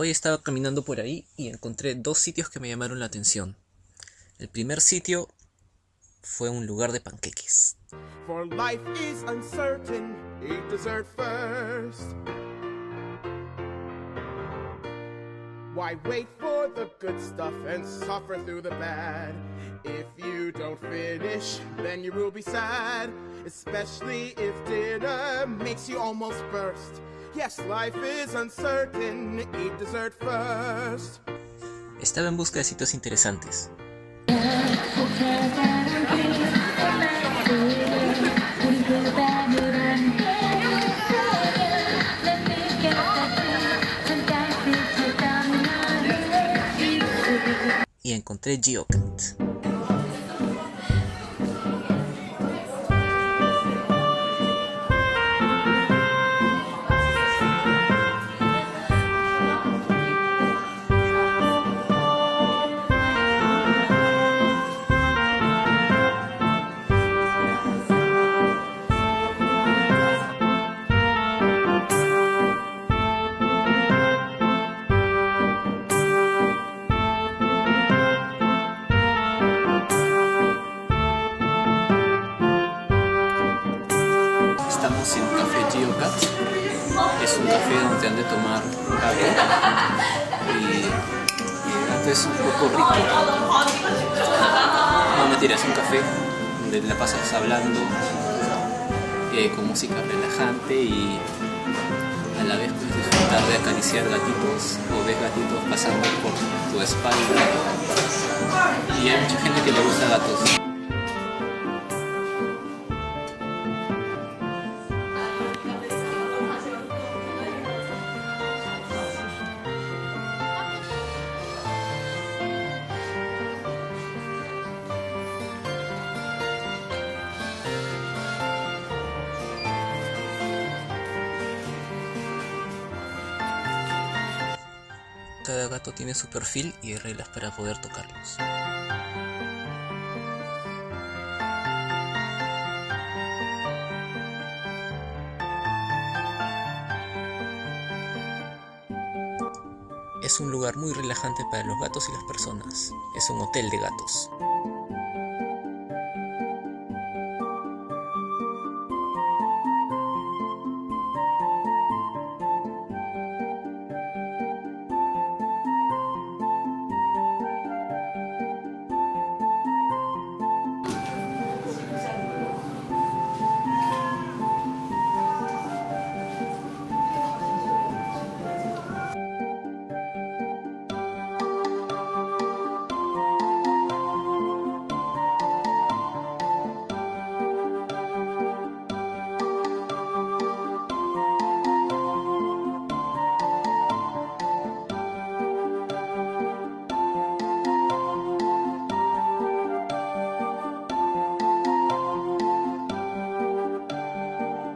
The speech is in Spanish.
Hoy estaba caminando por ahí y encontré dos sitios que me llamaron la atención. El primer sitio fue un lugar de panqueques. For life is uncertain, eat dessert first. Why wait for the good stuff and suffer through the bad? If you don't finish, then you will be sad. Especially if dinner makes you almost burst. Yes, life is uncertain, eat dessert first. Estaba en busca de sitios interesantes. Y encontré Geocat. Estamos en Café Geocat. Es un café donde han de tomar gato. Y el gato es un poco rico. No, mentira, es un café donde la pasas hablando con música relajante y a la vez puedes disfrutar de acariciar gatitos o ves gatitos pasando por tu espalda. Y hay mucha gente que le gusta gatos. Cada gato tiene su perfil y hay reglas para poder tocarlos. Es un lugar muy relajante para los gatos y las personas. Es un hotel de gatos.